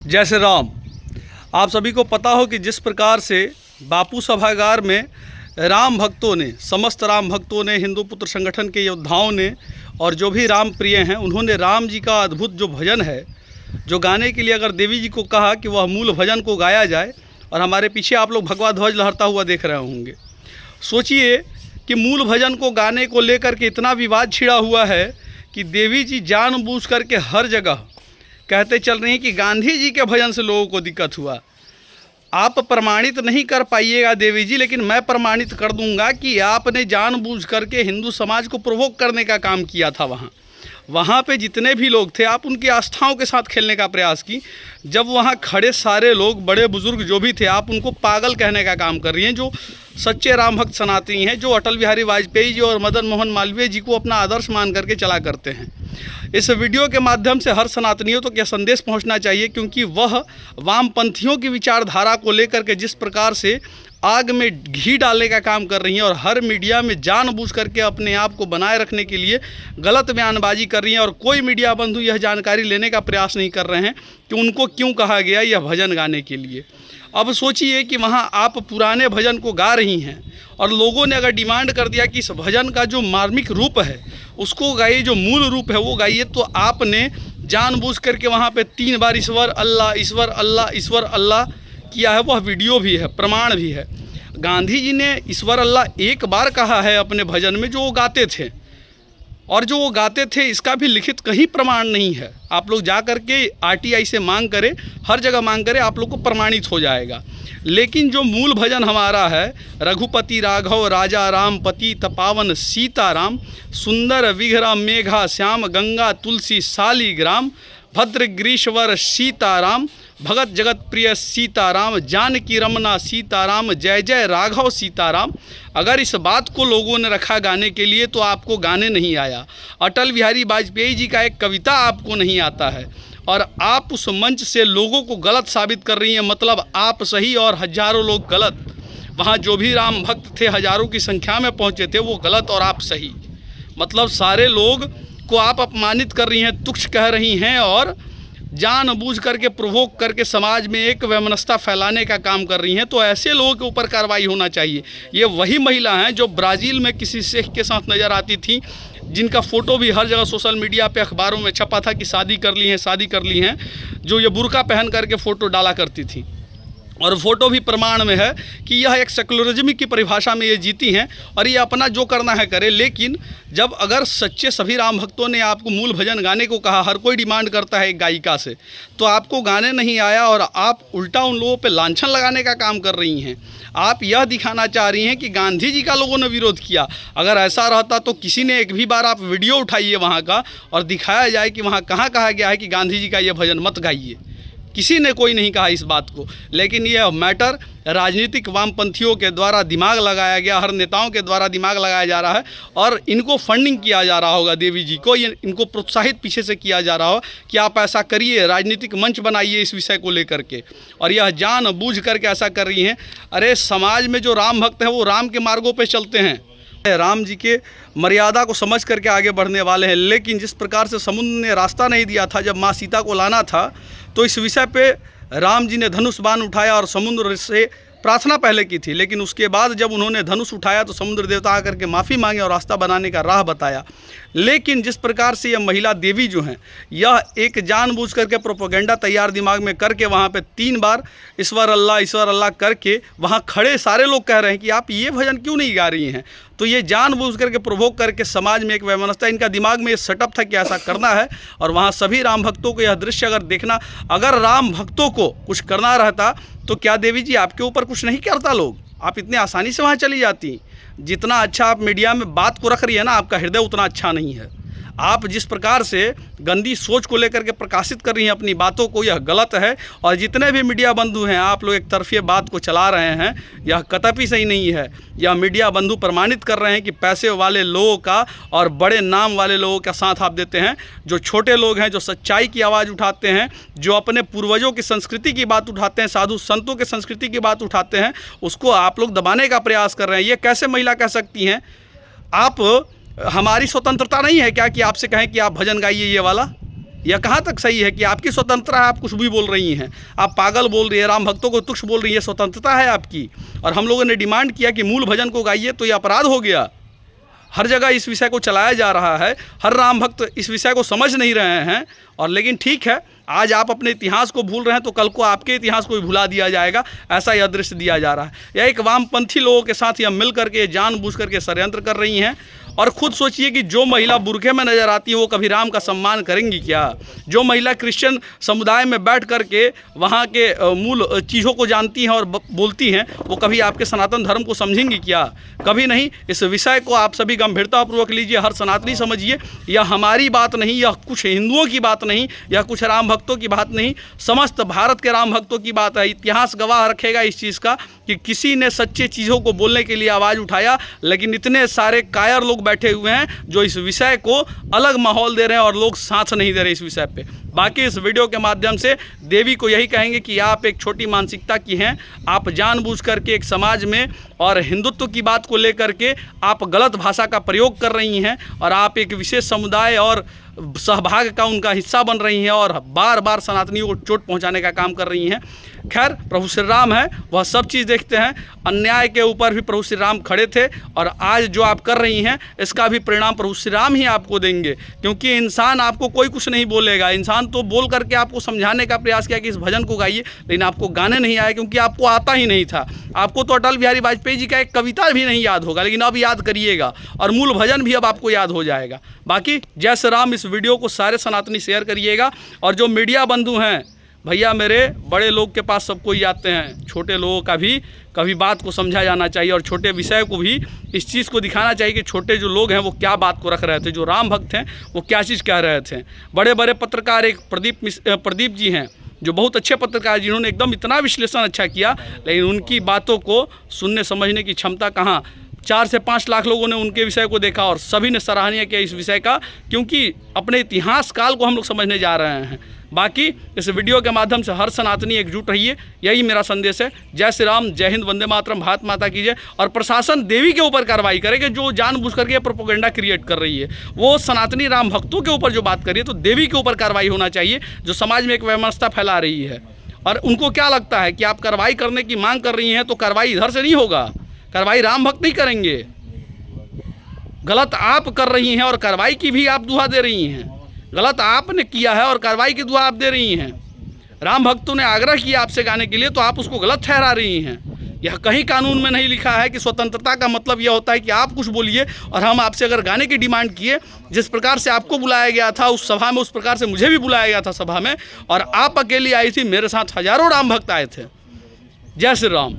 जय श्री राम। आप सभी को पता हो कि जिस प्रकार से बापू सभागार में राम भक्तों ने, समस्त राम भक्तों ने, हिंदू पुत्र संगठन के योद्धाओं ने और जो भी राम प्रिय हैं, उन्होंने राम जी का अद्भुत जो भजन है, जो गाने के लिए अगर देवी जी को कहा कि वह मूल भजन को गाया जाए, और हमारे पीछे आप लोग भगवा ध्वज लहरता हुआ देख रहे होंगे। सोचिए कि मूल भजन को गाने को लेकर के इतना विवाद छिड़ा हुआ है कि देवी जी जानबूझ करके हर जगह कहते चल रही हैं कि गांधी जी के भजन से लोगों को दिक्कत हुआ। आप प्रमाणित नहीं कर पाइएगा देवी जी, लेकिन मैं प्रमाणित कर दूंगा कि आपने जानबूझ करके हिंदू समाज को प्रोवोक करने का काम किया था। वहाँ पे जितने भी लोग थे, आप उनकी आस्थाओं के साथ खेलने का प्रयास की। जब वहाँ खड़े सारे लोग, बड़े बुजुर्ग जो भी थे, आप उनको पागल कहने का काम कर रही हैं। जो सच्चे राम भक्त सनातनी हैं, जो अटल बिहारी वाजपेयी जी और मदन मोहन मालवीय जी को अपना आदर्श मान करके चला करते हैं। इस वीडियो के माध्यम से हर सनातनियों तक यह संदेश पहुंचना चाहिए, क्योंकि वह वामपंथियों की विचारधारा को लेकर के जिस प्रकार से आग में घी डालने का काम कर रही हैं और हर मीडिया में जानबूझ करके अपने आप को बनाए रखने के लिए गलत बयानबाजी कर रही हैं, और कोई मीडिया बंधु यह जानकारी लेने का प्रयास नहीं कर रहे हैं कि उनको क्यों कहा गया यह भजन गाने के लिए। अब सोचिए कि वहाँ आप पुराने भजन को गा रही हैं और लोगों ने अगर डिमांड कर दिया कि इस भजन का जो मार्मिक रूप है उसको गाइए, जो मूल रूप है वो गाइए, तो आपने जानबूझ करके वहाँ पे 3 बार ईश्वर अल्लाह, ईश्वर अल्लाह, ईश्वर अल्लाह किया है। वह वीडियो भी है, प्रमाण भी है। गांधी जी ने ईश्वर अल्लाह एक बार कहा है अपने भजन में, जो वो गाते थे, और जो वो गाते थे इसका भी लिखित कहीं प्रमाण नहीं है। आप लोग जा कर के RTI से मांग करें, हर जगह मांग करें, आप लोग को प्रमाणित हो जाएगा। लेकिन जो मूल भजन हमारा है, रघुपति राघव राजा राम पति तपावन सीताराम, सुंदर विग्रह मेघा श्याम गंगा तुलसी शालिग्राम, भद्र ग्रीश्वर सीताराम, भगत जगत प्रिय सीताराम, जानकी रमना सीताराम, जय जय राघव सीताराम। अगर इस बात को लोगों ने रखा गाने के लिए तो आपको गाने नहीं आया। अटल बिहारी वाजपेयी जी का एक कविता आपको नहीं आता है, और आप उस मंच से लोगों को गलत साबित कर रही हैं। मतलब आप सही और हजारों लोग गलत। वहाँ जो भी राम भक्त थे, हजारों की संख्या में पहुँचे थे, वो गलत और आप सही। मतलब सारे लोग को आप अपमानित कर रही हैं, तुच्छ कह रही हैं, और जानबूझ करके प्रोवोक करके समाज में एक वैमनस्यता फैलाने का काम कर रही हैं। तो ऐसे लोगों के ऊपर कार्रवाई होना चाहिए। ये वही महिला हैं जो ब्राज़ील में किसी शेख के साथ नज़र आती थी, जिनका फ़ोटो भी हर जगह सोशल मीडिया पे, अखबारों में छपा था कि शादी कर ली हैं, शादी कर ली हैं, जो ये बुर्का पहन करके फ़ोटो डाला करती थी। और फोटो भी प्रमाण में है कि यह एक सेकुलरिज्म की परिभाषा में ये जीती हैं, और ये अपना जो करना है करे। लेकिन जब अगर सच्चे सभी राम भक्तों ने आपको मूल भजन गाने को कहा, हर कोई डिमांड करता है एक गायिका से, तो आपको गाने नहीं आया और आप उल्टा उन लोगों पे लांछन लगाने का काम कर रही हैं। आप यह दिखाना चाह रही हैं कि गांधी जी का लोगों ने विरोध किया। अगर ऐसा रहता तो किसी ने एक भी बार आप वीडियो उठाइए वहाँ का और दिखाया जाए कि वहाँ कहाँ कहा गया है कि गांधी जी का ये भजन मत गाइए। किसी ने कोई नहीं कहा इस बात को। लेकिन यह मैटर राजनीतिक वामपंथियों के द्वारा दिमाग लगाया गया, हर नेताओं के द्वारा दिमाग लगाया जा रहा है, और इनको फंडिंग किया जा रहा होगा देवी जी को, ये इनको प्रोत्साहित पीछे से किया जा रहा हो कि आप ऐसा करिए, राजनीतिक मंच बनाइए इस विषय को लेकर के, और यह जानबूझ करके ऐसा कर रही हैं। अरे समाज में जो राम भक्त हैं वो राम के मार्गों पर चलते हैं, राम जी के मर्यादा को समझ करके आगे बढ़ने वाले हैं। लेकिन जिस प्रकार से समुद्र ने रास्ता नहीं दिया था जब माँ सीता को लाना था, तो इस विषय पे राम जी ने धनुष बाण उठाया और समुद्र से प्रार्थना पहले की थी। लेकिन उसके बाद जब उन्होंने धनुष उठाया तो समुद्र देवता आकर के माफ़ी मांगे और रास्ता बनाने का राह बताया। लेकिन जिस प्रकार से यह महिला देवी जो हैं, यह एक जानबूझ करके प्रोपेगेंडा तैयार दिमाग में करके वहाँ पे 3 बार ईश्वर अल्लाह करके वहाँ खड़े सारे लोग कह रहे हैं कि आप ये भजन क्यों नहीं गा रही हैं। तो ये जानबूझ करके प्रोवोक करके समाज में एक वैमनस्यता, इनका दिमाग में ये सेटअप था कि ऐसा करना है। और वहाँ सभी राम भक्तों को यह दृश्य अगर देखना, अगर राम भक्तों को कुछ करना रहता तो क्या देवी जी आपके ऊपर कुछ नहीं करता लोग? आप इतने आसानी से वहाँ चली जाती। जितना अच्छा आप मीडिया में बात को रख रही है ना, आपका हृदय उतना अच्छा नहीं है। आप जिस प्रकार से गंदी सोच को लेकर के प्रकाशित कर रही हैं अपनी बातों को, यह गलत है। और जितने भी मीडिया बंधु हैं, आप लोग एक तरफी बात को चला रहे हैं, यह कतई सही नहीं है। यह मीडिया बंधु प्रमाणित कर रहे हैं कि पैसे वाले लोगों का और बड़े नाम वाले लोगों का साथ आप देते हैं। जो छोटे लोग हैं, जो सच्चाई की आवाज़ उठाते हैं, जो अपने पूर्वजों की संस्कृति की बात उठाते हैं, साधु संतों की संस्कृति की बात उठाते हैं, उसको आप लोग दबाने का प्रयास कर रहे हैं। ये कैसे महिला कह सकती हैं? आप हमारी स्वतंत्रता नहीं है क्या कि आपसे कहें कि आप भजन गाइए ये वाला? यह कहाँ तक सही है कि आपकी स्वतंत्रता है, आप कुछ भी बोल रही हैं, आप पागल बोल रही है, राम भक्तों को तुच्छ बोल रही है, स्वतंत्रता है आपकी। और हम लोगों ने डिमांड किया कि मूल भजन को गाइए, तो ये अपराध हो गया। हर जगह इस विषय को चलाया जा रहा है, हर राम भक्त इस विषय को समझ नहीं रहे हैं। और लेकिन ठीक है, आज आप अपने इतिहास को भूल रहे हैं तो कल को आपके इतिहास को भी भुला दिया जाएगा, ऐसा यह दृश्य दिया जा रहा है। यह एक वामपंथी लोगों के साथ यह मिल करके जानबूझ करके षड्यंत्र कर रही हैं। और खुद सोचिए कि जो महिला बुर्के में नज़र आती है वो कभी राम का सम्मान करेंगी क्या? जो महिला क्रिश्चियन समुदाय में बैठ करके वहाँ के मूल चीज़ों को जानती हैं और बोलती हैं, वो कभी आपके सनातन धर्म को समझेंगी क्या? कभी नहीं। इस विषय को आप सभी गंभीरतापूर्वक लीजिए, हर सनातनी समझिए, यह हमारी बात नहीं, यह कुछ हिंदुओं की बात नहीं, यह कुछ राम भक्तों की बात नहीं, समस्त भारत के राम भक्तों की बात है। इतिहास गवाह रखेगा इस चीज़ का कि किसी ने सच्चे चीज़ों को बोलने के लिए आवाज़ उठाया, लेकिन इतने सारे कायर लोग बैठे हुए हैं जो इस विषय को अलग माहौल दे रहे हैं और लोग साथ नहीं दे रहे इस विषय पे। बाकी इस वीडियो के माध्यम से देवी को यही कहेंगे कि आप एक छोटी मानसिकता की हैं, आप जानबूझ करके एक समाज में और हिंदुत्व की बात को लेकर के आप गलत भाषा का प्रयोग कर रही हैं और आप एक विशेष समुदाय और सहभाग का उनका हिस्सा बन रही हैं और बार बार सनातनियों को चोट पहुंचाने का काम कर रही हैं। खैर, प्रभु श्री राम है, वह सब चीज़ देखते हैं। अन्याय के ऊपर भी प्रभु श्री राम खड़े थे और आज जो आप कर रही हैं इसका भी परिणाम प्रभु श्री राम ही आपको देंगे, क्योंकि इंसान आपको कोई कुछ नहीं बोलेगा। इंसान तो बोल करके आपको समझाने का प्रयास किया कि इस भजन को गाइए, लेकिन आपको गाने नहीं आए क्योंकि आपको आता ही नहीं था। आपको तो अटल बिहारी वाजपेयी जी का एक कविता भी नहीं याद होगा, लेकिन अब याद करिएगा और मूल भजन भी अब आपको याद हो जाएगा। बाकी जय श्री राम। इस वीडियो को सारे सनातनी शेयर करिएगा। और जो मीडिया बंधु हैं भैया मेरे, बड़े लोग के पास सब कोई आते हैं, छोटे लोगों का भी कभी बात को समझा जाना चाहिए और छोटे विषय को भी इस चीज़ को दिखाना चाहिए कि छोटे जो लोग हैं वो क्या बात को रख रहे थे, जो राम भक्त हैं वो क्या चीज़ कह रहे थे। बड़े बड़े पत्रकार, एक प्रदीप जी हैं जो बहुत अच्छे पत्रकार, जिन्होंने एकदम इतना विश्लेषण अच्छा किया, लेकिन उनकी बातों को सुनने समझने की क्षमता कहाँ। 4 से 5 लाख लोगों ने उनके विषय को देखा और सभी ने सराहनीय किया इस विषय का, क्योंकि अपने इतिहास काल को हम लोग समझने जा रहे हैं। बाकी इस वीडियो के माध्यम से हर सनातनी एकजुट रहिए, यही मेरा संदेश है। जय श्री राम, जय हिंद, वंदे मातरम, भारत माता की जय। और प्रशासन देवी के ऊपर कार्रवाई करे कि जो जानबूझ करके प्रोपेगेंडा क्रिएट कर रही है, वो सनातनी राम भक्तों के ऊपर जो बात कर रही है, तो देवी के ऊपर कार्रवाई होना चाहिए, जो समाज में एक वैमनस्यता फैला रही है। और उनको क्या लगता है कि आप कार्रवाई करने की मांग कर रही हैं तो कार्रवाई इधर से नहीं होगा, कार्रवाई राम भक्त नहीं करेंगे। गलत आप कर रही हैं और कार्रवाई की भी आप दुआ दे रही हैं। गलत आपने किया है और कार्रवाई की दुआ आप दे रही हैं। राम भक्तों ने आग्रह किया आपसे गाने के लिए, तो आप उसको गलत ठहरा रही हैं। यह कहीं कानून में नहीं लिखा है कि स्वतंत्रता का मतलब यह होता है कि आप कुछ बोलिए और हम आपसे अगर गाने की डिमांड किए, जिस प्रकार से आपको बुलाया गया था उस सभा में, उस प्रकार से मुझे भी बुलाया गया था सभा में, और आप अकेली आई थी, मेरे साथ हजारों राम भक्त आए थे। जय श्री राम।